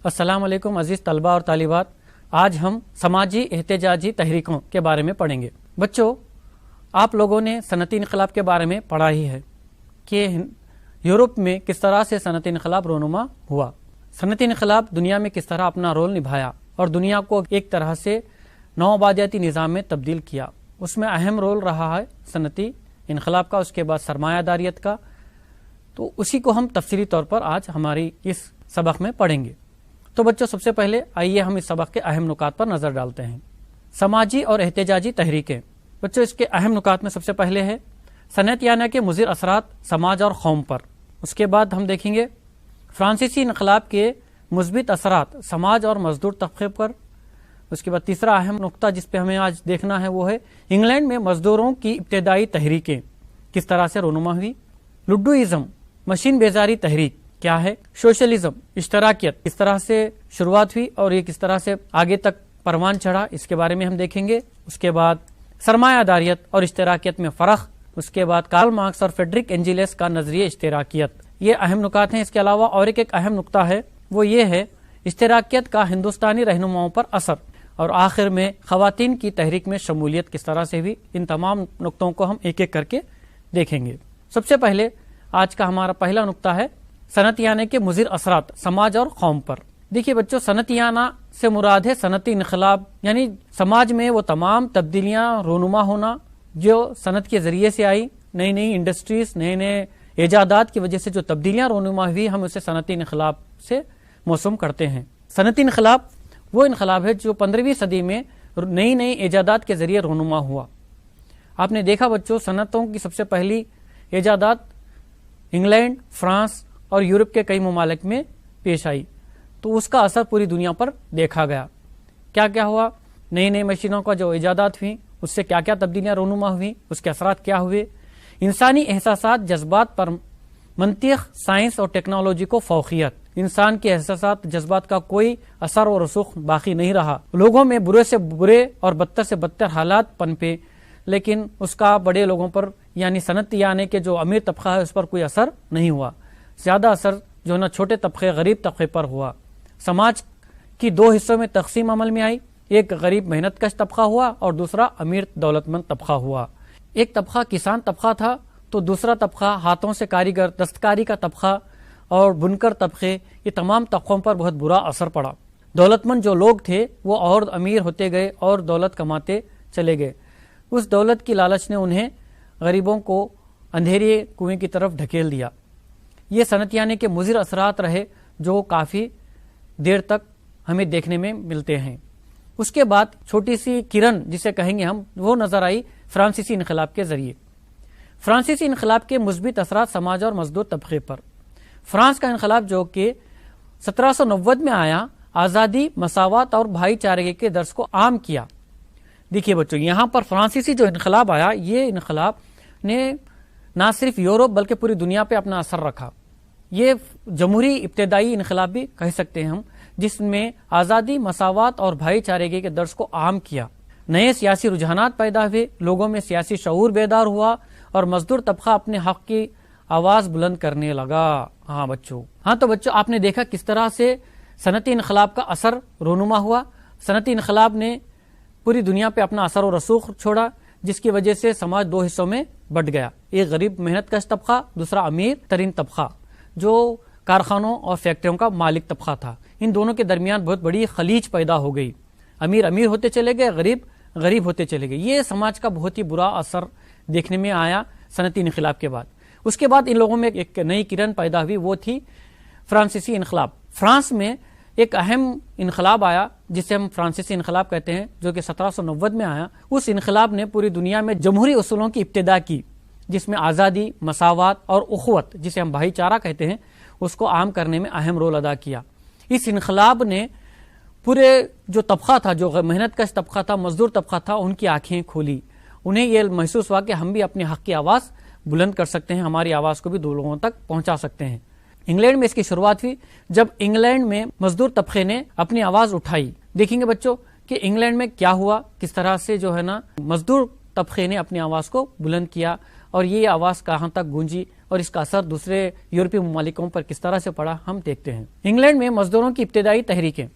السلام علیکم عزیز طلباء اور طالبات، آج ہم سماجی احتجاجی تحریکوں کے بارے میں پڑھیں گے۔ بچوں، آپ لوگوں نے صنعتی انقلاب کے بارے میں پڑھا ہی ہے کہ یورپ میں کس طرح سے صنعتی انقلاب رونما ہوا، صنعتی انقلاب دنیا میں کس طرح اپنا رول نبھایا اور دنیا کو ایک طرح سے نوآبادیاتی نظام میں تبدیل کیا۔ اس میں اہم رول رہا ہے صنعتی انقلاب کا، اس کے بعد سرمایہ داریت کا۔ تو اسی کو ہم تفصیلی طور پر آج ہماری اس سبق میں پڑھیں گے۔ تو بچوں، سب سے پہلے آئیے ہم اس سبق کے اہم نکات پر نظر ڈالتے ہیں۔ سماجی اور احتجاجی تحریکیں۔ بچوں، اس کے اہم نکات میں سب سے پہلے ہے صنعتیانہ کے مضر اثرات سماج اور قوم پر۔ اس کے بعد ہم دیکھیں گے فرانسیسی انقلاب کے مثبت اثرات سماج اور مزدور طبقے پر۔ اس کے بعد تیسرا اہم نقطہ جس پہ ہمیں آج دیکھنا ہے وہ ہے انگلینڈ میں مزدوروں کی ابتدائی تحریکیں کس طرح سے رونما ہوئی۔ لڈوئزم، مشین بیزاری تحریک کیا ہے۔ سوشلزم، اشتراکیت کس طرح سے شروعات ہوئی اور یہ کس طرح سے آگے تک پروان چڑھا، اس کے بارے میں ہم دیکھیں گے۔ اس کے بعد سرمایہ داریت اور اشتراکیت میں فرق۔ اس کے بعد کارل مارکس اور فریڈرک اینجلس کا نظریہ اشتراکیت، یہ اہم نکات ہیں۔ اس کے علاوہ اور ایک اہم نقطہ ہے، وہ یہ ہے اشتراکیت کا ہندوستانی رہنماؤں پر اثر، اور آخر میں خواتین کی تحریک میں شمولیت کس طرح سے ہوئی۔ ان تمام نقطوں کو ہم ایک ایک کر کے دیکھیں گے۔ سب سے پہلے آج کا ہمارا پہلا نقطہ ہے صنعتیانہ کے مضر اثرات سماج اور قوم پر۔ دیکھیے بچوں، صنعتیانہ سے مراد ہے صنعتی انقلاب، یعنی سماج میں وہ تمام تبدیلیاں رونما ہونا جو صنعت کے ذریعے سے آئی، نئی نئی انڈسٹریز، نئے نئے ایجادات کی وجہ سے جو تبدیلیاں رونما ہوئی، ہم اسے صنعتی انقلاب سے موسوم کرتے ہیں۔ صنعتی انقلاب وہ انقلاب ہے جو 15ویں صدی میں نئی نئی ایجادات کے ذریعے رونما ہوا۔ آپ نے دیکھا بچوں، صنعتوں کی سب سے پہلی ایجادات انگلینڈ، فرانس اور یورپ کے کئی ممالک میں پیش آئی، تو اس کا اثر پوری دنیا پر دیکھا گیا۔ کیا کیا ہوا، نئی نئی مشینوں کا جو ایجادات ہوئیں، اس سے کیا کیا تبدیلیاں رونما ہوئیں، اس کے اثرات کیا ہوئے۔ انسانی احساسات، جذبات پر منطق، سائنس اور ٹیکنالوجی کو فوقیت۔ انسان کے احساسات، جذبات کا کوئی اثر و رسوخ باقی نہیں رہا۔ لوگوں میں برے سے برے اور بدتر سے بدتر حالات پنپے، لیکن اس کا بڑے لوگوں پر یعنی صنعتیانہ کے جو امیر طبقہ ہے اس پر کوئی اثر نہیں ہوا۔ زیادہ اثر جو نا چھوٹے طبقے، غریب طبقے پر ہوا۔ سماج کی دو حصوں میں تقسیم عمل میں آئی، ایک غریب محنت کش طبقہ ہوا اور دوسرا امیر دولت مند طبقہ ہوا۔ ایک طبقہ کسان طبقہ تھا تو دوسرا طبقہ ہاتھوں سے کاریگر، دستکاری کا طبقہ اور بنکر طبقے، یہ تمام طبقوں پر بہت برا اثر پڑا۔ دولت مند جو لوگ تھے وہ اور امیر ہوتے گئے اور دولت کماتے چلے گئے۔ اس دولت کی لالچ نے انہیں غریبوں کو اندھیرے کنویں کی طرف ڈھکیل دیا۔ یہ صنعتیانہ کے مضر اثرات رہے جو کافی دیر تک ہمیں دیکھنے میں ملتے ہیں۔ اس کے بعد چھوٹی سی کرن جسے کہیں گے ہم، وہ نظر آئی فرانسیسی انقلاب کے ذریعے۔ فرانسیسی انقلاب کے مثبت اثرات سماج اور مزدور طبقے پر۔ فرانس کا انقلاب جو کہ 1790 میں آیا، آزادی، مساوات اور بھائی چارگی کے درس کو عام کیا۔ دیکھیے بچوں، یہاں پر فرانسیسی جو انقلاب آیا، یہ انقلاب نے نہ صرف یورپ بلکہ پوری دنیا پہ اپنا اثر رکھا۔ یہ جمہوری ابتدائی انقلاب بھی کہہ سکتے ہیں ہم، جس میں آزادی، مساوات اور بھائی چارگی کے درس کو عام کیا۔ نئے سیاسی رجحانات پیدا ہوئے، لوگوں میں سیاسی شعور بیدار ہوا اور مزدور طبقہ اپنے حق کی آواز بلند کرنے لگا۔ تو بچوں، آپ نے دیکھا کس طرح سے صنعتی انقلاب کا اثر رونما ہوا۔ صنعتی انقلاب نے پوری دنیا پہ اپنا اثر و رسوخ چھوڑا، جس کی وجہ سے سماج دو حصوں میں بٹ گیا، ایک غریب محنت کش طبقہ، دوسرا امیر ترین طبقہ جو کارخانوں اور فیکٹریوں کا مالک طبقہ تھا۔ ان دونوں کے درمیان بہت بڑی خلیج پیدا ہو گئی، امیر امیر ہوتے چلے گئے، غریب غریب ہوتے چلے گئے۔ یہ سماج کا بہت ہی برا اثر دیکھنے میں آیا صنعتی انقلاب کے بعد۔ اس کے بعد ان لوگوں میں ایک نئی کرن پیدا ہوئی، وہ تھی فرانسیسی انقلاب۔ فرانس میں ایک اہم انقلاب آیا جسے ہم فرانسیسی انقلاب کہتے ہیں، جو کہ 1790 میں آیا۔ اس انقلاب نے پوری دنیا میں جمہوری اصولوں کی ابتدا کی، جس میں آزادی، مساوات اور اخوت، جسے ہم بھائی چارہ کہتے ہیں، اس کو عام کرنے میں اہم رول ادا کیا۔ اس انقلاب نے پورے جو طبقہ تھا، جو محنت کش طبقہ تھا، مزدور طبقہ تھا، ان کی آنکھیں کھولی۔ انہیں یہ محسوس ہوا کہ ہم بھی اپنے حق کی آواز بلند کر سکتے ہیں، ہماری آواز کو بھی دو لوگوں تک پہنچا سکتے ہیں۔ انگلینڈ میں اس کی شروعات ہوئی جب انگلینڈ میں مزدور طبقے نے اپنی آواز اٹھائی۔ دیکھیں گے بچوں کہ انگلینڈ میں کیا ہوا، کس طرح سے جو ہے نا مزدور طبقے نے اپنی آواز کو بلند کیا اور یہ آواز کہاں تک گونجی اور اس کا اثر دوسرے یورپی ممالکوں پر کس طرح سے پڑا ہم دیکھتے ہیں۔ انگلینڈ میں مزدوروں کی ابتدائی تحریکیں۔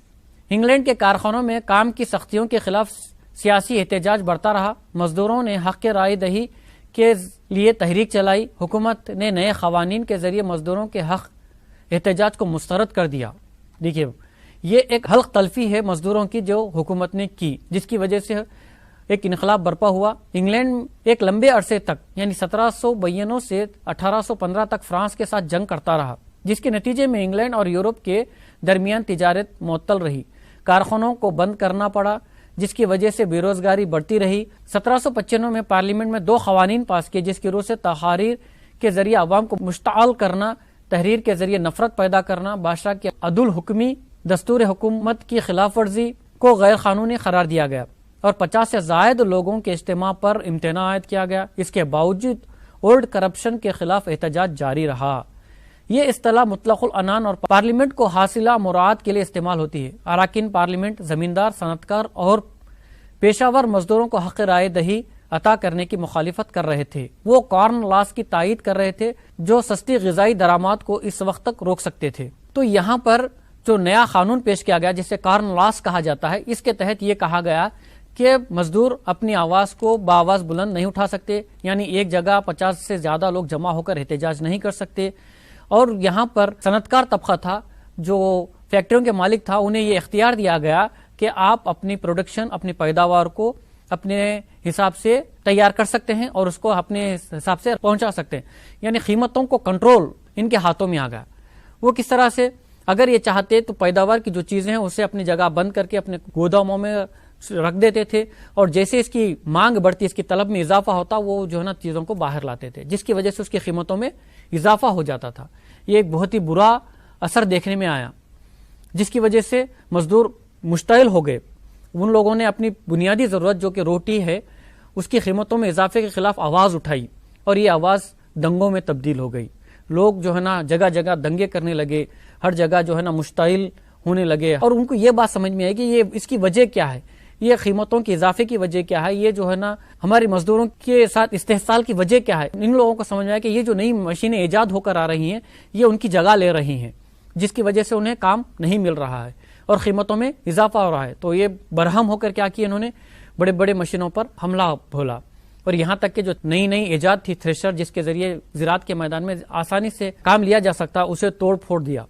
انگلینڈ کے کارخانوں میں کام کی سختیوں کے خلاف سیاسی احتجاج بڑھتا رہا۔ مزدوروں نے حق کے رائے دہی کے لیے تحریک چلائی۔ حکومت نے نئے قوانین کے ذریعے مزدوروں کے حق احتجاج کو مسترد کر دیا۔ دیکھیے یہ ایک حلق تلفی ہے مزدوروں کی جو حکومت نے کی، جس کی وجہ سے ایک انقلاب برپا ہوا۔ انگلینڈ ایک لمبے عرصے تک یعنی 1792 سے 1815 تک فرانس کے ساتھ جنگ کرتا رہا، جس کے نتیجے میں انگلینڈ اور یورپ کے درمیان تجارت معطل رہی۔ کارخانوں کو بند کرنا پڑا، جس کی وجہ سے بے روزگاری بڑھتی رہی۔ 1795 میں پارلیمنٹ میں 2 قوانین پاس کیے، جس کی روح سے تحریر کے ذریعے عوام کو مشتعل کرنا، تحریر کے ذریعے نفرت پیدا کرنا، بادشاہ کے عدل حکمی دستور حکومت کی خلاف ورزی کو غیر قانونی قرار دیا گیا اور 50 سے زائد لوگوں کے اجتماع پر امتناع عائد کیا گیا۔ اس کے باوجود اولڈ کرپشن کے خلاف احتجاج جاری رہا۔ یہ اصطلاح مطلق العنان اور پارلیمنٹ کو حاصلہ مراد کے لیے استعمال ہوتی ہے۔ اراکین پارلیمنٹ زمیندار، صنعتکار اور پیشہ ور مزدوروں کو حق رائے دہی عطا کرنے کی مخالفت کر رہے تھے۔ وہ کارن لاس کی تائید کر رہے تھے جو سستی غذائی درآمد کو اس وقت تک روک سکتے تھے۔ تو یہاں پر جو نیا قانون پیش کیا گیا جسے کارن لاس کہا جاتا ہے، اس کے تحت یہ کہا گیا کہ مزدور اپنی آواز کو بآواز بلند نہیں اٹھا سکتے، یعنی ایک جگہ 50 سے زیادہ لوگ جمع ہو کر احتجاج نہیں کر سکتے۔ اور یہاں پر صنعتکار طبقہ تھا، جو فیکٹریوں کے مالک تھا، انہیں یہ اختیار دیا گیا کہ آپ اپنی پروڈکشن، اپنی پیداوار کو اپنے حساب سے تیار کر سکتے ہیں اور اس کو اپنے حساب سے پہنچا سکتے ہیں، یعنی قیمتوں کو کنٹرول ان کے ہاتھوں میں آ گیا۔ وہ کس طرح سے؟ اگر یہ چاہتے تو پیداوار کی جو چیزیں ہیں اسے اپنی جگہ بند کر کے اپنے گوداموں میں رکھ دیتے تھے، اور جیسے اس کی مانگ بڑھتی، اس کی طلب میں اضافہ ہوتا، وہ جو ہے نا چیزوں کو باہر لاتے تھے، جس کی وجہ سے اس کی قیمتوں میں اضافہ ہو جاتا تھا۔ یہ ایک بہت ہی برا اثر دیکھنے میں آیا، جس کی وجہ سے مزدور مشتعل ہو گئے۔ ان لوگوں نے اپنی بنیادی ضرورت جو کہ روٹی ہے، اس کی قیمتوں میں اضافے کے خلاف آواز اٹھائی، اور یہ آواز دنگوں میں تبدیل ہو گئی۔ لوگ جو ہے نا جگہ جگہ دنگے کرنے لگے، ہر جگہ جو ہے نا مشتعل ہونے لگے، اور ان کو یہ بات سمجھ میں آئی کہ یہ اس کی وجہ کیا ہے، یہ قیمتوں کے اضافے کی وجہ کیا ہے، یہ جو ہے نا ہمارے مزدوروں کے ساتھ استحصال کی وجہ کیا ہے۔ ان لوگوں کو سمجھ میں آیا کہ یہ جو نئی مشینیں ایجاد ہو کر آ رہی ہیں، یہ ان کی جگہ لے رہی ہیں، جس کی وجہ سے انہیں کام نہیں مل رہا ہے اور قیمتوں میں اضافہ ہو رہا ہے۔ تو یہ برہم ہو کر کیا کیا انہوں نے، بڑے بڑے مشینوں پر حملہ بولا، اور یہاں تک کہ جو نئی نئی ایجاد تھی تھریشر، جس کے ذریعے زراعت کے میدان میں آسانی سے کام لیا جا سکتا، اسے توڑ پھوڑ دیا،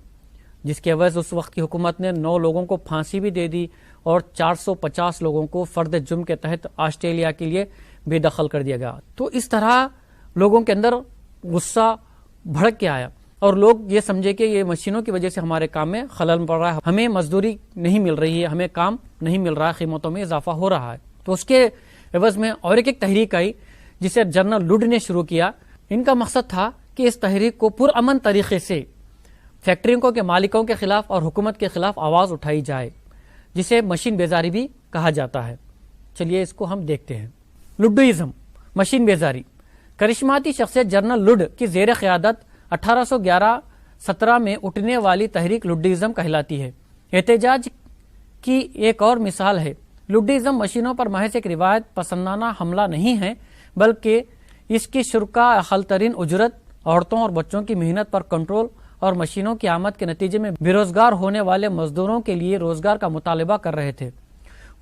جس کے عوض اس وقت کی حکومت نے 9 لوگوں کو پھانسی بھی دے دی اور 450 لوگوں کو فرد جرم کے تحت آسٹریلیا کے لیے بے دخل کر دیا گیا۔ تو اس طرح لوگوں کے اندر غصہ بھڑک کے آیا، اور لوگ یہ سمجھے کہ یہ مشینوں کی وجہ سے ہمارے کام میں خلل پڑ رہا ہے، ہمیں مزدوری نہیں مل رہی ہے، ہمیں کام نہیں مل رہا ہے، قیمتوں میں اضافہ ہو رہا ہے۔ تو اس کے عوض میں اور ایک تحریک آئی جسے جنرل لڈ نے شروع کیا۔ ان کا مقصد تھا کہ اس تحریک کو پرامن طریقے سے فیکٹریوں کے مالکوں کے خلاف اور حکومت کے خلاف آواز اٹھائی جائے، جسے مشین بیزاری بھی کہا جاتا ہے۔ چلیے اس کو ہم دیکھتے ہیں۔ لڈوئزم، مشین بیزاری۔ کرشماتی شخصیت جنرل لڈ کی زیر قیادت 1811-17 میں اٹھنے والی تحریک لڈوئزم کہلاتی ہے۔ احتجاج کی ایک اور مثال ہے۔ لڈوئزم مشینوں پر محض ایک روایت پسندانہ حملہ نہیں ہے، بلکہ اس کی شرکا اقل ترین اجرت، عورتوں اور بچوں کی محنت پر کنٹرول اور مشینوں کی آمد کے نتیجے میں بے روزگار ہونے والے مزدوروں کے لیے روزگار کا مطالبہ کر رہے تھے۔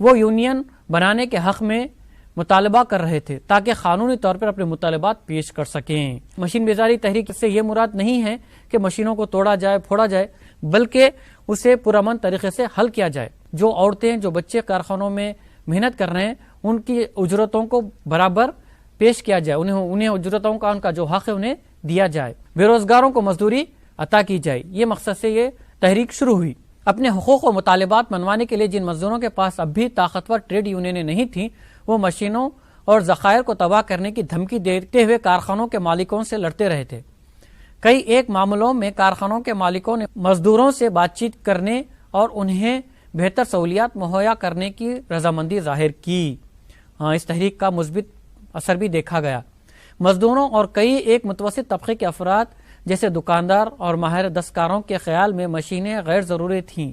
وہ یونین بنانے کے حق میں مطالبہ کر رہے تھے تاکہ قانونی طور پر اپنے مطالبات پیش کر سکیں۔ مشین بیزاری تحریک سے یہ مراد نہیں ہے کہ مشینوں کو توڑا جائے، پھوڑا جائے، بلکہ اسے پرامن طریقے سے حل کیا جائے۔ جو عورتیں، جو بچے کارخانوں میں محنت کر رہے ہیں، ان کی اجرتوں کو برابر پیش کیا جائے، انہیں اجرتوں کا ان کا جو حق ہے انہیں دیا جائے، بے روزگاروں کو مزدوری عطا کی جائے۔ یہ مقصد سے یہ تحریک شروع ہوئی۔ اپنے حقوق و مطالبات منوانے کے لیے جن مزدوروں کے پاس اب بھی طاقتور ٹریڈ یونینیں نہیں تھیں، وہ مشینوں اور ذخائر کو تباہ کرنے کی دھمکی دیتے ہوئے کارخانوں کے مالکوں سے لڑتے رہے تھے۔ کئی ایک معاملوں میں کارخانوں کے مالکوں نے مزدوروں سے بات چیت کرنے اور انہیں بہتر سہولیات مہیا کرنے کی رضامندی ظاہر کی۔ اس تحریک کا مثبت اثر بھی دیکھا گیا۔ مزدوروں اور کئی ایک متوسط طبقے کے افراد جیسے دکاندار اور ماہر دستکاروں کے خیال میں مشینیں غیر ضروری تھیں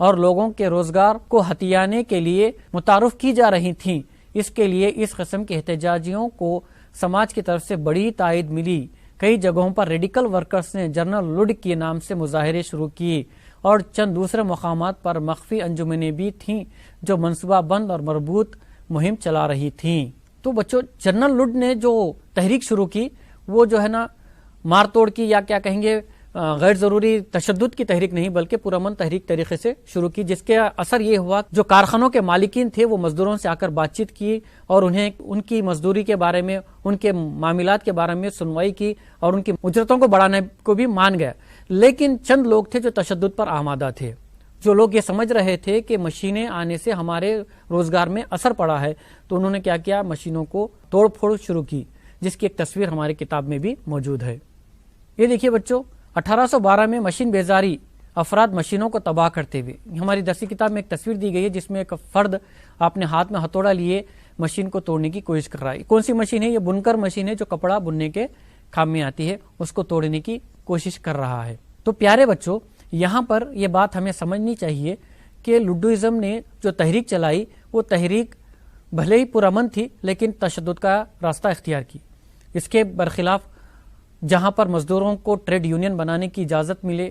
اور لوگوں کے روزگار کو ہتھیانے کے لیے متعارف کی جا رہی تھیں۔ اس کے لیے اس قسم کے احتجاجیوں کو سماج کی طرف سے بڑی تائید ملی۔ کئی جگہوں پر ریڈیکل ورکرز نے جنرل لڈ کے نام سے مظاہرے شروع کیے اور چند دوسرے مقامات پر مخفی انجمنیں بھی تھیں جو منصوبہ بند اور مربوط مہم چلا رہی تھیں۔ تو بچوں، جنرل لڈ نے جو تحریک شروع کی وہ جو ہے نا مار توڑ کی یا کیا کہیں گے غیر ضروری تشدد کی تحریک نہیں بلکہ پرامن تحریک طریقے سے شروع کی، جس کے اثر یہ ہوا جو کارخانوں کے مالکین تھے وہ مزدوروں سے آ کر بات چیت کی اور انہیں ان کی مزدوری کے بارے میں، ان کے معاملات کے بارے میں سنوائی کی اور ان کی اجرتوں کو بڑھانے کو بھی مان گیا۔ لیکن چند لوگ تھے جو تشدد پر آمادہ تھے، جو لوگ یہ سمجھ رہے تھے کہ مشینیں آنے سے ہمارے روزگار میں اثر پڑا ہے، تو انہوں نے کیا کیا، مشینوں کو توڑ پھوڑ شروع کی، جس کی ایک تصویر ہماری کتاب میں بھی موجود ہے۔ یہ دیکھیے بچوں، 1812 میں مشین بیزاری افراد مشینوں کو تباہ کرتے ہوئے، ہماری درسی کتاب میں ایک تصویر دی گئی ہے جس میں ایک فرد اپنے ہاتھ میں ہتھوڑا لیے مشین کو توڑنے کی کوشش کر رہا ہے۔ کون سی مشین ہے؟ یہ بنکر مشین ہے جو کپڑا بننے کے کام میں آتی ہے، اس کو توڑنے کی کوشش کر رہا ہے۔ تو پیارے بچوں، یہاں پر یہ بات ہمیں سمجھنی چاہیے کہ لڈوازم نے جو تحریک چلائی وہ تحریک بھلے ہی پرامن تھی لیکن تشدد کا راستہ اختیار کی۔ اس کے برخلاف جہاں پر مزدوروں کو ٹریڈ یونین بنانے کی اجازت ملے،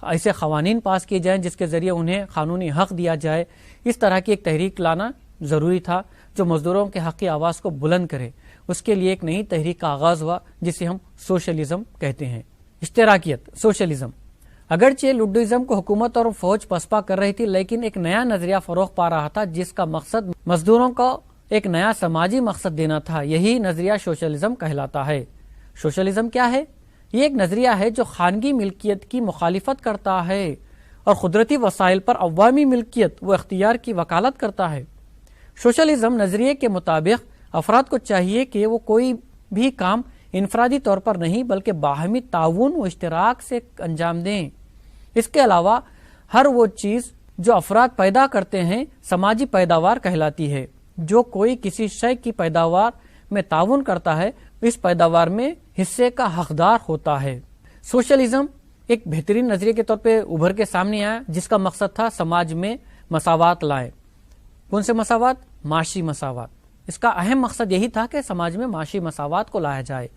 ایسے قوانین پاس کیے جائیں جس کے ذریعے انہیں قانونی حق دیا جائے، اس طرح کی ایک تحریک لانا ضروری تھا جو مزدوروں کے حق کی آواز کو بلند کرے۔ اس کے لیے ایک نئی تحریک کا آغاز ہوا جسے ہم سوشلزم کہتے ہیں۔ اشتراکیت، سوشلزم۔ اگرچہ لڈوازم کو حکومت اور فوج پسپا کر رہی تھی لیکن ایک نیا نظریہ فروغ پا رہا تھا جس کا مقصد مزدوروں کو ایک نیا سماجی مقصد دینا تھا۔ یہی نظریہ سوشلزم کہلاتا ہے۔ سوشلزم کیا ہے؟ یہ ایک نظریہ ہے جو خانگی ملکیت کی مخالفت کرتا ہے اور قدرتی وسائل پر عوامی ملکیت و اختیار کی وکالت کرتا ہے۔ سوشلزم نظریے کے مطابق افراد کو چاہیے کہ وہ کوئی بھی کام انفرادی طور پر نہیں بلکہ باہمی تعاون و اشتراک سے انجام دیں۔ اس کے علاوہ ہر وہ چیز جو افراد پیدا کرتے ہیں سماجی پیداوار کہلاتی ہے۔ جو کوئی کسی شے کی پیداوار میں تعاون کرتا ہے اس پیداوار میں حصے کا حقدار ہوتا ہے۔ سوشلزم ایک بہترین نظریے کے طور پہ ابھر کے سامنے آیا جس کا مقصد تھا سماج میں مساوات لائے۔ کون سے مساوات؟ معاشی مساوات۔ اس کا اہم مقصد یہی تھا کہ سماج میں معاشی مساوات کو لایا جائے،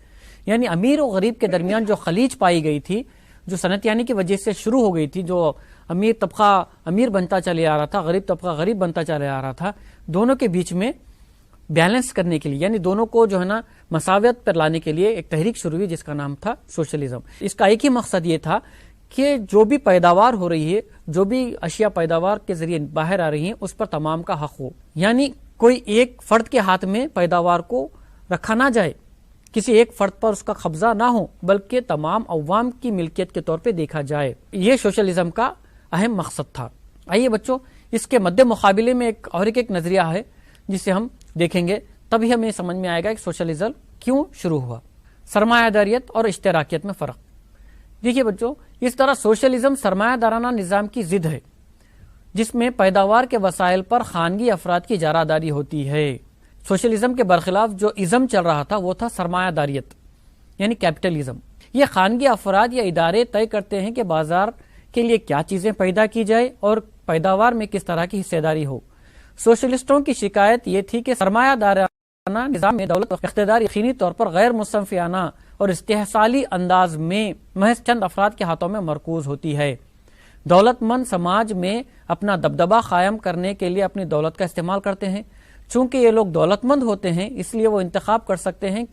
یعنی امیر و غریب کے درمیان جو خلیج پائی گئی تھی، جو صنعتیانی کی وجہ سے شروع ہو گئی تھی، جو امیر طبقہ امیر بنتا چلے آ رہا تھا، غریب طبقہ غریب بنتا چلے آ رہا تھا، دونوں کے بیچ میں بیلنس کرنے کے لیے، یعنی دونوں کو جو ہے نا مساوات پر لانے کے لیے ایک تحریک شروع ہوئی جس کا نام تھا سوشلزم۔ اس کا ایک ہی مقصد یہ تھا کہ جو بھی پیداوار ہو رہی ہے، جو بھی اشیاء پیداوار کے ذریعے باہر آ رہی ہیں، اس پر تمام کا حق ہو، یعنی کوئی ایک فرد کے ہاتھ میں پیداوار کو رکھا نہ جائے، کسی ایک فرد پر اس کا قبضہ نہ ہو بلکہ تمام عوام کی ملکیت کے طور پہ دیکھا جائے۔ یہ سوشلزم کا اہم مقصد تھا۔ آئیے بچوں، اس کے مد مقابلے میں ایک نظریہ ہے جسے ہم دیکھیں گے، تبھی ہمیں سمجھ میں آئے گا کہ سوشلزم کیوں شروع ہوا۔ سرمایہ داریت اور اشتراکیت میں فرق۔ دیکھیے بچوں، اس طرح سوشلزم سرمایہ دارانہ نظام کی ضد ہے جس میں پیداوار کے وسائل پر خانگی افراد کی اجارہ داری ہوتی ہے۔ سوشلزم کے برخلاف جو ازم چل رہا تھا وہ تھا سرمایہ داریت، یعنی کیپٹلزم۔ یہ خانگی افراد یا ادارے طے کرتے ہیں کہ بازار کے لیے کیا چیزیں پیدا کی جائے اور پیداوار میں کس طرح کی حصہ داری ہو۔ سوشلسٹوں کی شکایت یہ تھی کہ سرمایہ دارانہ نظام میں دولت و اقتدار یقینی طور پر غیر مصنفیانہ اور استحصالی انداز میں محض چند افراد کے ہاتھوں میں مرکوز ہوتی ہے۔ دولت مند سماج میں اپنا دبدبہ قائم کرنے کے لیے اپنی دولت کا استعمال کرتے ہیں۔ چونکہ یہ لوگ دولت مند ہوتے ہیں اس لیے وہ انتخاب کر سکتے ہیں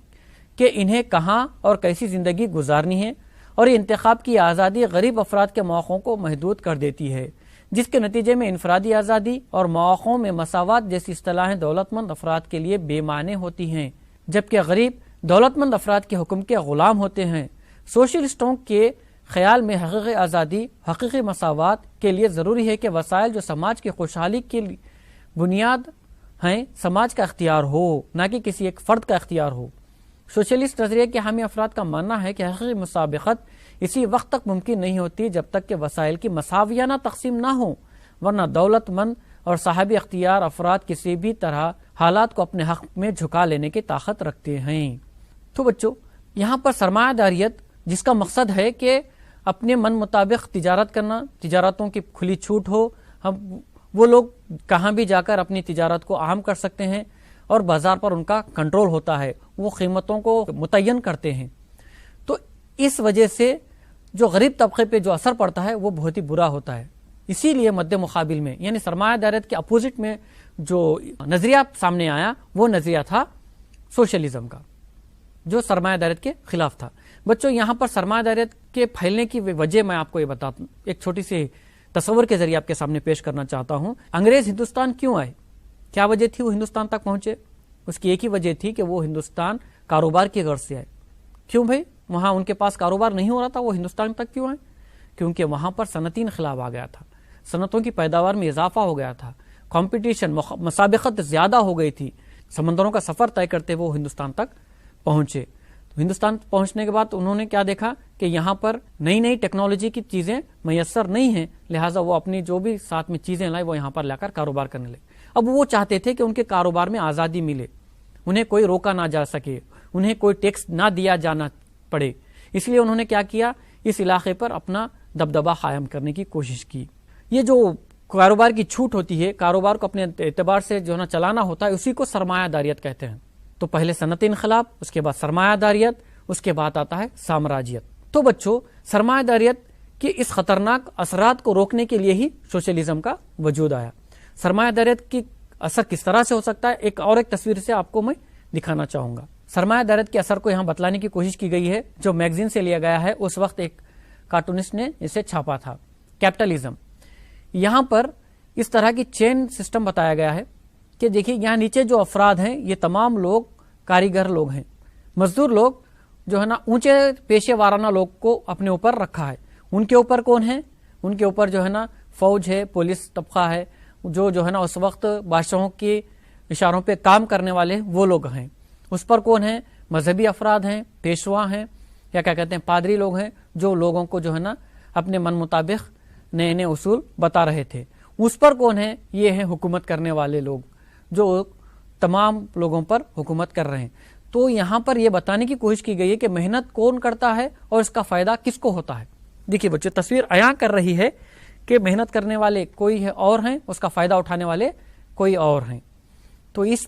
کہ انہیں کہاں اور کیسی زندگی گزارنی ہے، اور یہ انتخاب کی آزادی غریب افراد کے مواقعوں کو محدود کر دیتی ہے، جس کے نتیجے میں انفرادی آزادی اور مواقعوں میں مساوات جیسی اصطلاحیں دولت مند افراد کے لیے بے معنی ہوتی ہیں، جبکہ غریب دولت مند افراد کے حکم کے غلام ہوتے ہیں۔ سوشلسٹوں کے خیال میں حقیقی آزادی، حقیقی مساوات کے لیے ضروری ہے کہ وسائل جو سماج کی خوشحالی کی بنیاد ہیں سماج کا اختیار ہو، نہ کہ کسی ایک فرد کا اختیار ہو۔ سوشلسٹ نظریے کے حامی افراد کا ماننا ہے کہ حقیقی مسابقت اسی وقت تک ممکن نہیں ہوتی جب تک کہ وسائل کی مساویانہ تقسیم نہ ہو، ورنہ دولت مند اور صاحب اختیار افراد کسی بھی طرح حالات کو اپنے حق میں جھکا لینے کی طاقت رکھتے ہیں۔ تو بچوں، یہاں پر سرمایہ داریت جس کا مقصد ہے کہ اپنے من مطابق تجارت کرنا، تجارتوں کی کھلی چھوٹ ہو، وہ لوگ کہاں بھی جا کر اپنی تجارت کو عام کر سکتے ہیں اور بازار پر ان کا کنٹرول ہوتا ہے، وہ قیمتوں کو متعین کرتے ہیں. تو اس وجہ سے جو غریب طبقے پہ جو اثر پڑتا ہے وہ بہت ہی برا ہوتا ہے. اسی لیے مد مقابل میں یعنی سرمایہ داریت کے اپوزٹ میں جو نظریہ سامنے آیا وہ نظریہ تھا سوشلزم کا، جو سرمایہ داریت کے خلاف تھا. بچوں یہاں پر سرمایہ داریت کے پھیلنے کی وجہ میں آپ کو یہ بتاتا ہوں، ایک چھوٹی سی تصور کے ذریعے آپ کے سامنے پیش کرنا چاہتا ہوں. انگریز ہندوستان کیوں آئے؟ کیا وجہ تھی وہ ہندوستان تک پہنچے؟ اس کی ایک ہی وجہ تھی کہ وہ ہندوستان کاروبار کی غرض سے آئے. کیوں بھائی؟ وہاں ان کے پاس کاروبار نہیں ہو رہا تھا، وہ ہندوستان تک کیوں آئے؟ کیونکہ وہاں پر صنعتی انقلاب آ گیا تھا، صنعتوں کی پیداوار میں اضافہ ہو گیا تھا، کمپٹیشن مسابقت زیادہ ہو گئی تھی. سمندروں کا سفر طے کرتے وہ ہندوستان تک پہنچے. ہندوستان پہنچنے کے بعد انہوں نے کیا دیکھا کہ یہاں پر نئی نئی ٹیکنالوجی کی چیزیں میسر نہیں ہیں، لہٰذا وہ اپنی جو بھی ساتھ میں چیزیں لائے وہ یہاں پر لا کر کاروبار کرنے لگے. اب وہ چاہتے تھے کہ ان کے کاروبار میں آزادی ملے، انہیں کوئی روکا نہ جا سکے، انہیں کوئی ٹیکس نہ دیا جانا پڑے. اس لیے انہوں نے کیا کیا، اس علاقے پر اپنا دبدبہ قائم کرنے کی کوشش کی. یہ جو کاروبار کی چھوٹ ہوتی ہے، کاروبار کو اپنے اعتبار سے جو ہے نا چلانا ہوتا ہے، اسی کو سرمایہ داریت کہتے ہیں. تو پہلے صنعتی انقلاب، اس کے بعد سرمایہ داریت، اس کے بعد آتا ہے سامراجیت. تو بچوں سرمایہ داریت کے اس خطرناک اثرات کو روکنے کے لیے ہی سوشلزم کا وجود آیا. سرمایہ داریت کی اثر کس طرح سے ہو سکتا ہے، ایک تصویر سے آپ کو میں دکھانا چاہوں گا. سرمایہ داریت کے اثر کو یہاں بتلانے کی کوشش کی گئی ہے، جو میگزین سے لیا گیا ہے. اس وقت ایک کارٹونسٹ نے اسے چھاپا تھا، کیپٹلزم. یہاں پر اس طرح کی چین سسٹم بتایا گیا ہے کہ دیکھیے یہاں نیچے جو افراد ہیں یہ تمام لوگ کاریگر لوگ ہیں، مزدور لوگ جو ہے نا اونچے پیشے وارانہ لوگ کو اپنے اوپر رکھا ہے. ان کے اوپر کون ہے؟ ان کے اوپر جو ہے نا فوج ہے، پولیس طبقہ ہے، جو ہے نا اس وقت بادشاہوں کے اشاروں پہ کام کرنے والے وہ لوگ ہیں. اس پر کون ہیں؟ مذہبی افراد ہیں، پیشوا ہیں، یا کیا کہتے ہیں پادری لوگ ہیں، جو لوگوں کو جو ہے نا اپنے من مطابق نئے نئے اصول بتا رہے تھے. اس پر کون ہے؟ یہ ہیں حکومت کرنے والے لوگ، جو تمام لوگوں پر حکومت کر رہے ہیں. تو یہاں پر یہ بتانے کی کوشش کی گئی ہے کہ محنت کون کرتا ہے اور اس کا فائدہ کس کو ہوتا ہے. دیکھیے بچے تصویر عیاں کر رہی ہے کہ محنت کرنے والے کوئی ہے اور ہیں، اس کا فائدہ اٹھانے والے کوئی اور ہیں. تو اس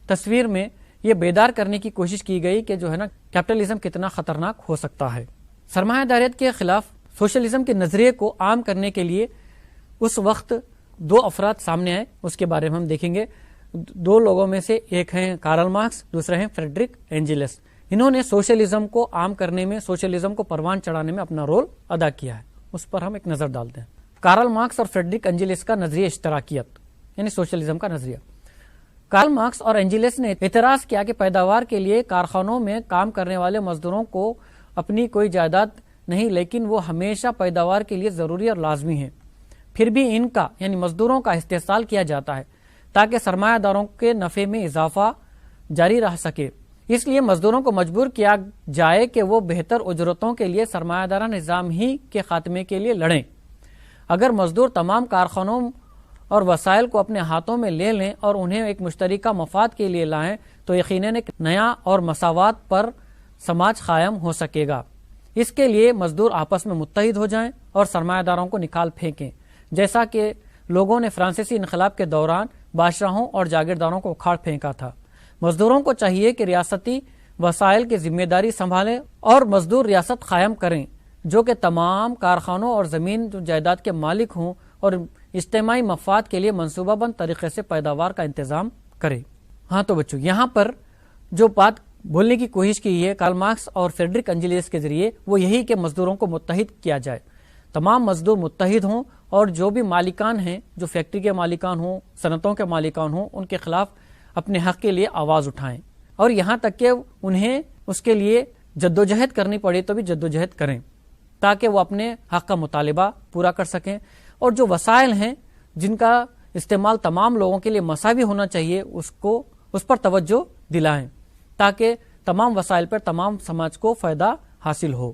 تصویر میں یہ بیدار کرنے کی کوشش کی گئی کہ جو ہے نا کیپٹلزم کتنا خطرناک ہو سکتا ہے. سرمایہ داریت کے خلاف سوشلزم کے نظریے کو عام کرنے کے لیے اس وقت دو افراد سامنے آئے، اس کے بارے میں ہم دیکھیں گے. دو لوگوں میں سے ایک ہیں کارل مارکس، دوسرے ہیں فریڈرک اینجلس. انہوں نے سوشلزم کو عام کرنے میں، سوشلزم کو پروان چڑھانے میں اپنا رول ادا کیا ہے. اس پر ہم ایک نظر ڈالتے ہیں. کارل مارکس اور فریڈرک اینجلس کا نظریہ اشتراکیت یعنی سوشلزم کا نظریہ. کارل مارکس اور اینجلس نے اعتراض کیا کہ پیداوار کے لیے کارخانوں میں کام کرنے والے مزدوروں کو اپنی کوئی جائیداد نہیں، لیکن وہ ہمیشہ پیداوار کے لیے ضروری اور لازمی ہیں. پھر بھی ان کا یعنی مزدوروں کا استحصال کیا جاتا ہے تاکہ سرمایہ داروں کے نفع میں اضافہ جاری رہ سکے. اس لیے مزدوروں کو مجبور کیا جائے کہ وہ بہتر اجرتوں کے لیے سرمایہ دارہ نظام ہی کے خاتمے کے لیے لڑیں. اگر مزدور تمام کارخانوں اور وسائل کو اپنے ہاتھوں میں لے لیں اور انہیں ایک مشترکہ مفاد کے لیے لائیں تو یقیناً ایک نیا اور مساوات پر سماج قائم ہو سکے گا. اس کے لیے مزدور آپس میں متحد ہو جائیں اور سرمایہ داروں کو نکال پھینکیں، جیسا کہ لوگوں نے فرانسیسی انقلاب کے دوران بادشاہوں اور جاگیرداروں کو اکھاڑ پھینکا تھا. مزدوروں کو چاہیے کہ ریاستی وسائل کی ذمہ داری سنبھالیں اور مزدور ریاست قائم کریں جو کہ تمام کارخانوں اور زمین جائیداد کے مالک ہوں اور اجتماعی مفاد کے لیے منصوبہ بند طریقے سے پیداوار کا انتظام کرے. ہاں تو بچوں یہاں پر جو بات بولنے کی کوشش کی ہے کارل مارکس اور فریڈرک اینجلس کے ذریعے وہ یہی کہ مزدوروں کو متحد کیا جائے، تمام مزدور متحد ہوں اور جو بھی مالکان ہیں، جو فیکٹری کے مالکان ہوں، صنعتوں کے مالکان ہوں، ان کے خلاف اپنے حق کے لیے آواز اٹھائیں اور یہاں تک کہ انہیں اس کے لیے جدوجہد کرنی پڑے تو بھی جدوجہد کریں تاکہ وہ اپنے حق کا مطالبہ پورا کر سکیں. اور جو وسائل ہیں جن کا استعمال تمام لوگوں کے لیے مساوی ہونا چاہیے اس پر توجہ دلائیں تاکہ تمام وسائل پر تمام سماج کو فائدہ حاصل ہو.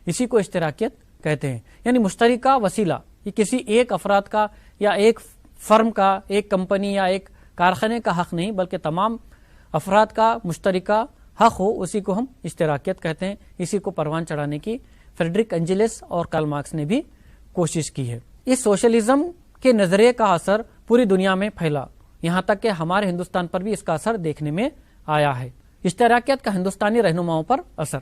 اسی کو اشتراکیت کہتے ہیں، یعنی مشترکہ وسیلہ. یہ کسی ایک افراد کا یا ایک فرم کا، ایک کمپنی یا ایک کارخانے کا حق نہیں، بلکہ تمام افراد کا مشترکہ حق ہو، اسی کو ہم اشتراکیت کہتے ہیں. اسی کو پروان چڑھانے کی فریڈرک اینجلس اور کارل مارکس نے بھی کوشش کی ہے. اس سوشلزم کے نظریے کا اثر پوری دنیا میں پھیلا. یہاں تک کہ ہمارے ہندوستان پر بھی اس کا اثر دیکھنے میں آیا ہے۔ اشتراکیت کا ہندوستانی رہنماؤں پر اثر۔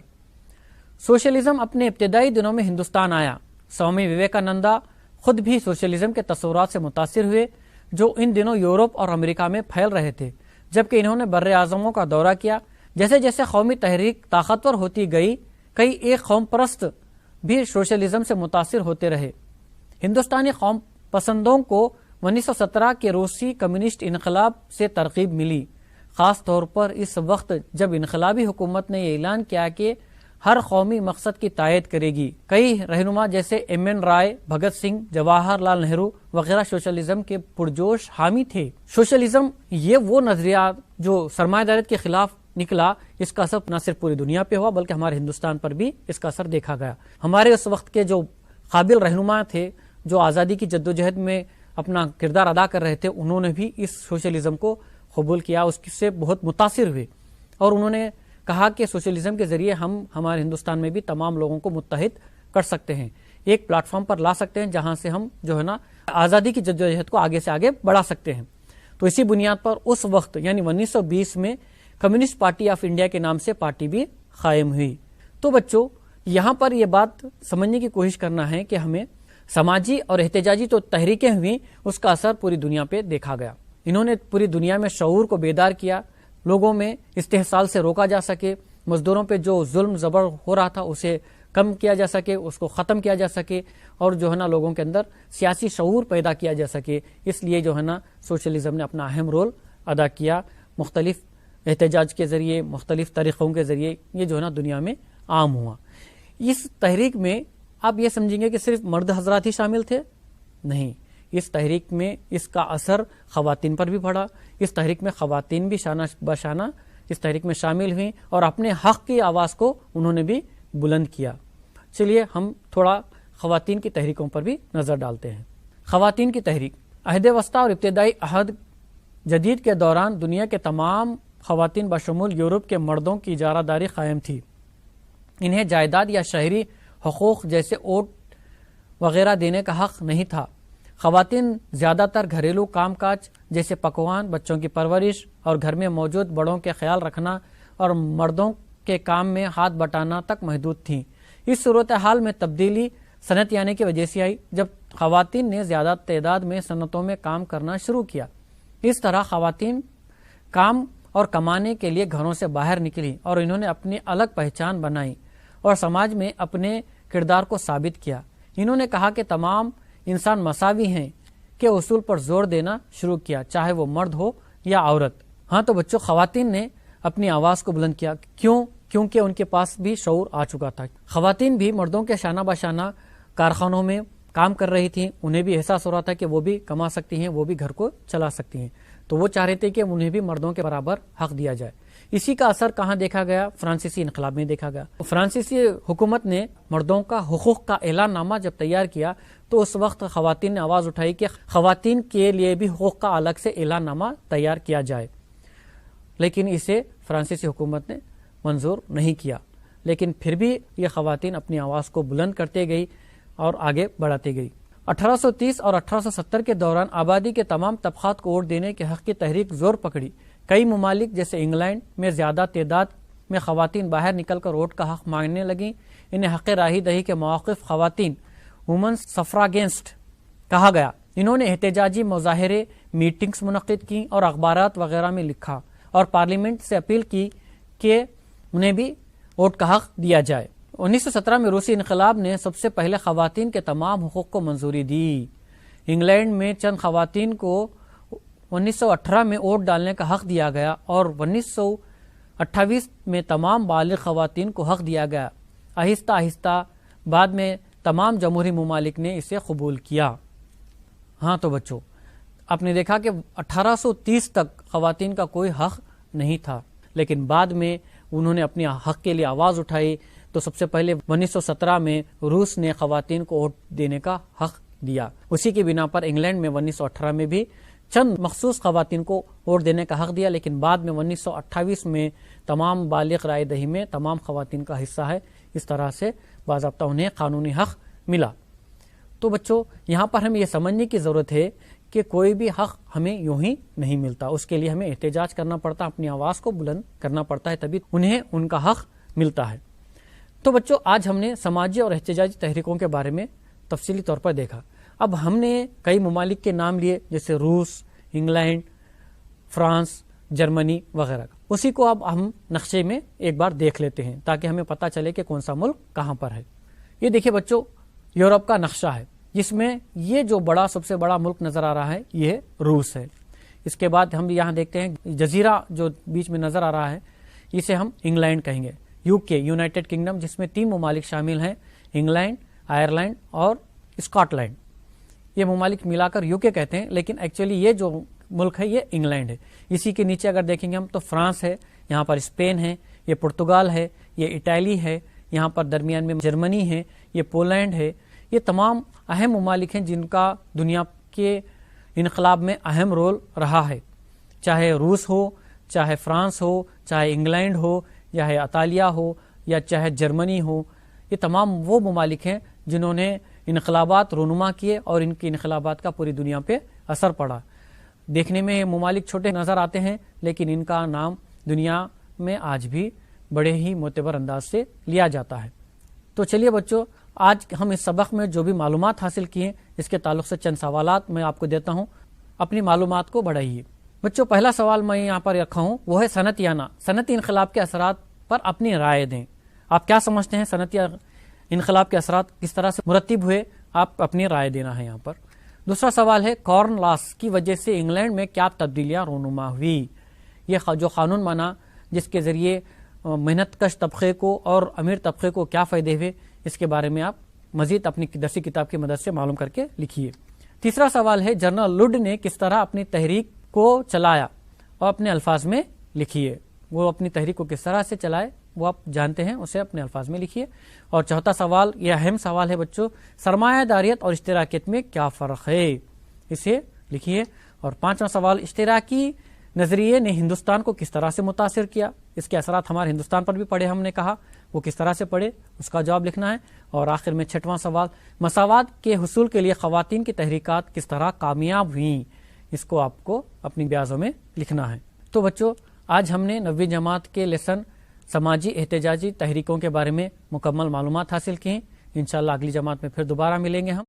سوشلزم اپنے ابتدائی دنوں میں ہندوستان آیا۔ سوامی وویکانندا خود بھی سوشلزم کے تصورات سے متاثر ہوئے جو ان دنوں یورپ اور امریکہ میں پھیل رہے تھے، جبکہ انہوں نے بر اعظموں کا دورہ کیا۔ جیسے جیسے قومی تحریک طاقتور ہوتی گئی، کئی ایک قوم پرست بھی سوشلزم سے متاثر ہوتے رہے۔ ہندوستانی قوم پسندوں کو 1917 کے روسی کمیونسٹ انقلاب سے ترغیب ملی، خاص طور پر اس وقت جب انقلابی حکومت نے یہ اعلان کیا کہ ہر قومی مقصد کی تائید کرے گی۔ کئی رہنما جیسے ایم این رائے، بھگت سنگھ، جواہر لال نہرو وغیرہ سوشلزم کے پرجوش حامی تھے۔ سوشلزم یہ وہ نظریات جو سرمایہ داریت کے خلاف نکلا، اس کا اثر نہ صرف پوری دنیا پہ ہوا بلکہ ہمارے ہندوستان پر بھی اس کا اثر دیکھا گیا۔ ہمارے اس وقت کے جو قابل رہنما تھے جو آزادی کی جدوجہد میں اپنا کردار ادا کر رہے تھے، انہوں نے بھی اس سوشلزم کو قبول کیا، اس سے بہت متاثر ہوئے اور انہوں نے کہا کہ سوشلزم کے ذریعے ہم ہمارے ہندوستان میں بھی تمام لوگوں کو متحد کر سکتے ہیں، ایک پلیٹ فارم پر لا سکتے ہیں جہاں سے ہم جو ہے نا آزادی کی جدوجہد کو آگے سے آگے بڑھا سکتے ہیں۔ تو اسی بنیاد پر اس وقت یعنی 1920 میں کمیونسٹ پارٹی آف انڈیا کے نام سے پارٹی بھی قائم ہوئی۔ تو بچوں یہاں پر یہ بات سمجھنے کی کوشش کرنا ہے کہ ہمیں سماجی اور احتجاجی تو تحریکیں ہوئیں، اس کا اثر پوری دنیا پہ دیکھا گیا۔ انہوں نے پوری دنیا میں شعور کو بیدار کیا، لوگوں میں استحصال سے روکا جا سکے، مزدوروں پہ جو ظلم زبر ہو رہا تھا اسے کم کیا جا سکے، اس کو ختم کیا جا سکے، اور جو ہے نا لوگوں کے اندر سیاسی شعور پیدا کیا جا سکے۔ اس لیے جو ہے نا سوشلزم نے اپنا اہم رول ادا کیا، مختلف احتجاج کے ذریعے، مختلف طریقوں کے ذریعے یہ جو ہے نا دنیا میں عام ہوا۔ اس تحریک میں آپ یہ سمجھیں گے کہ صرف مرد حضرات ہی شامل تھے؟ نہیں، اس تحریک میں اس کا اثر خواتین پر بھی پڑا۔ اس تحریک میں خواتین بھی شانہ بشانہ اس تحریک میں شامل ہوئیں اور اپنے حق کی آواز کو انہوں نے بھی بلند کیا۔ چلیے ہم تھوڑا خواتین کی تحریکوں پر بھی نظر ڈالتے ہیں۔ خواتین کی تحریک عہد وسطیٰ اور ابتدائی عہد جدید کے دوران دنیا کے تمام خواتین بشمول یورپ کے مردوں کی اجارہ داری قائم تھی۔ انہیں جائیداد یا شہری حقوق جیسے ووٹ وغیرہ دینے کا حق نہیں تھا۔ خواتین زیادہ تر گھریلو کام کاج جیسے پکوان، بچوں کی پرورش اور گھر میں موجود بڑوں کے خیال رکھنا اور مردوں کے کام میں ہاتھ بٹانا تک محدود تھیں۔ اس صورتحال میں تبدیلی صنعت آنے کی وجہ سے آئی، جب خواتین نے زیادہ تعداد میں صنعتوں میں کام کرنا شروع کیا۔ اس طرح خواتین کام اور کمانے کے لیے گھروں سے باہر نکلی اور انہوں نے اپنی الگ پہچان بنائی اور سماج میں اپنے کردار کو ثابت کیا۔ انہوں نے کہا کہ تمام انسان مساوی ہیں کے اصول پر زور دینا شروع کیا، چاہے وہ مرد ہو یا عورت۔ ہاں تو بچوں، خواتین نے اپنی آواز کو بلند کیا۔ کیونکہ ان کے پاس بھی شعور آ چکا تھا۔ خواتین بھی مردوں کے شانہ بشانہ کارخانوں میں کام کر رہی تھیں، انہیں بھی احساس ہو رہا تھا کہ وہ بھی کما سکتی ہیں، وہ بھی گھر کو چلا سکتی ہیں، تو وہ چاہ رہے تھے کہ انہیں بھی مردوں کے برابر حق دیا جائے۔ اسی کا اثر کہاں دیکھا گیا؟ فرانسیسی انقلاب میں دیکھا گیا۔ فرانسیسی حکومت نے مردوں کا حقوق کا اعلان نامہ جب تیار کیا تو اس وقت خواتین نے آواز اٹھائی کہ خواتین کے لیے بھی حقوق کا الگ سے اعلان نامہ تیار کیا جائے، لیکن اسے فرانسیسی حکومت نے منظور نہیں کیا۔ لیکن پھر بھی یہ خواتین اپنی آواز کو بلند کرتے گئی اور آگے بڑھاتے گئی۔ 1830 اور 1870 کے دوران آبادی کے تمام طبقات کو ووٹ دینے کے حق کی تحریک زور پکڑی۔ کئی ممالک جیسے انگلینڈ میں زیادہ تعداد میں خواتین باہر نکل کر ووٹ کا حق مانگنے لگیں۔ انہیں حق راہی دہی کے مواقف خواتین وومنس سفراگسٹ کہا گیا۔ انہوں نے احتجاجی مظاہرے، میٹنگز منعقد کی اور اخبارات وغیرہ میں لکھا اور پارلیمنٹ سے اپیل کی کہ انہیں بھی ووٹ کا حق دیا جائے۔ 1917 میں روسی انقلاب نے سب سے پہلے خواتین کے تمام حقوق کو منظوری دی۔ انگلینڈ میں چند خواتین کو 1918 میں ووٹ ڈالنے کا حق دیا گیا اور 1928 میں تمام بالغ خواتین کو حق دیا گیا۔ آہستہ آہستہ بعد میں تمام جمہوری ممالک نے اسے قبول کیا۔ ہاں تو بچوں، آپ نے دیکھا کہ 1830 تک خواتین کا کوئی حق نہیں تھا، لیکن بعد میں انہوں نے اپنے حق کے لیے آواز اٹھائی تو سب سے پہلے 1917 میں روس نے خواتین کو ووٹ دینے کا حق دیا۔ اسی کی بنا پر انگلینڈ میں 1918 میں بھی چند مخصوص خواتین کو ووٹ دینے کا حق دیا، لیکن بعد میں 1928 میں تمام بالغ رائے دہی میں تمام خواتین کا حصہ ہے۔ اس طرح سے باضابطہ انہیں قانونی حق ملا۔ تو بچوں، یہاں پر ہمیں یہ سمجھنے کی ضرورت ہے کہ کوئی بھی حق ہمیں یوں ہی نہیں ملتا، اس کے لیے ہمیں احتجاج کرنا پڑتا، اپنی آواز کو بلند کرنا پڑتا ہے، تبھی انہیں ان کا حق ملتا ہے۔ تو بچوں، آج ہم نے سماجی اور احتجاجی تحریکوں کے بارے میں تفصیلی طور پر دیکھا۔ اب ہم نے کئی ممالک کے نام لیے، جیسے روس، انگلینڈ، فرانس، جرمنی وغیرہ۔ اسی کو اب ہم نقشے میں ایک بار دیکھ لیتے ہیں تاکہ ہمیں پتہ چلے کہ کون سا ملک کہاں پر ہے۔ یہ دیکھیے بچوں، یورپ کا نقشہ ہے، جس میں یہ جو سب سے بڑا ملک نظر آ رہا ہے یہ روس ہے۔ اس کے بعد ہم یہاں دیکھتے ہیں جزیرہ جو بیچ میں نظر آ رہا ہے، اسے ہم انگلینڈ کہیں گے۔ UK یونائٹڈ کنگڈم، جس میں 3 ممالک شامل ہیں، انگلینڈ، آئرلینڈ اور اسکاٹ لینڈ۔ یہ ممالک ملا کر UK کہتے ہیں، لیکن ایکچولی یہ جو ملک ہے یہ انگلینڈ ہے۔ اسی کے نیچے اگر دیکھیں گے ہم تو فرانس ہے، یہاں پر اسپین ہے، یہ پرتگال ہے، یہ اٹالی ہے، یہاں پر درمیان میں جرمنی ہے، یہ پولینڈ ہے۔ یہ تمام اہم ممالک ہیں جن کا دنیا کے انقلاب میں اہم رول رہا ہے، چاہے روس ہو، چاہے فرانس ہو، چاہے انگلینڈ ہو، چاہے اطالیہ ہو، یا چاہے جرمنی ہو۔ یہ تمام وہ ممالک ہیں جنہوں نے انقلابات رونما کیے اور ان کے انقلابات کا پوری دنیا پہ اثر پڑا۔ دیکھنے میں یہ ممالک چھوٹے نظر آتے ہیں، لیکن ان کا نام دنیا میں آج بھی بڑے ہی معتبر انداز سے لیا جاتا ہے۔ تو چلیے بچوں، آج ہم اس سبق میں جو بھی معلومات حاصل کیے اس کے تعلق سے چند سوالات میں آپ کو دیتا ہوں، اپنی معلومات کو بڑھائیے۔ بچوں، پہلا سوال میں یہاں پر رکھا ہوں، وہ ہے صنعتی انقلاب کے اثرات پر اپنی رائے دیں۔ آپ کیا سمجھتے ہیں صنعتی انقلاب کے اثرات کس طرح سے مرتب ہوئے؟ آپ اپنی رائے دینا ہے یہاں پر۔ دوسرا سوال ہے کارن لاس کی وجہ سے انگلینڈ میں کیا تبدیلیاں رونما ہوئی؟ یہ جو قانون بنا جس کے ذریعے محنت کش طبقے کو اور امیر طبقے کو کیا فائدے ہوئے، اس کے بارے میں آپ مزید اپنی درسی کتاب کی مدد سے معلوم کر کے لکھیے۔ تیسرا سوال ہے جنرل لوڈ نے کس طرح اپنی تحریک کو چلایا، اور اپنے الفاظ میں لکھیے۔ وہ اپنی تحریک کو کس طرح سے چلائے وہ آپ جانتے ہیں، اسے اپنے الفاظ میں لکھیے۔ اور چوتھا سوال، یہ اہم سوال ہے بچوں، سرمایہ داریت اور اشتراکیت میں کیا فرق ہے، اسے لکھیے۔ اور پانچواں سوال، اشتراکی نظریے نے ہندوستان کو کس طرح سے متاثر کیا، اس کے اثرات ہمارے ہندوستان پر بھی پڑے، ہم نے کہا وہ کس طرح سے پڑے، اس کا جواب لکھنا ہے۔ اور آخر میں چھٹواں سوال، مساوات کے حصول کے لیے خواتین کی تحریکات کس طرح کامیاب ہوئیں، اس کو آپ کو اپنی بیاضوں میں لکھنا ہے۔ تو بچوں، آج ہم نے 9ویں جماعت کے لیسن سماجی احتجاجی تحریکوں کے بارے میں مکمل معلومات حاصل کی ہیں۔ انشاءاللہ اگلی جماعت میں پھر دوبارہ ملیں گے ہم۔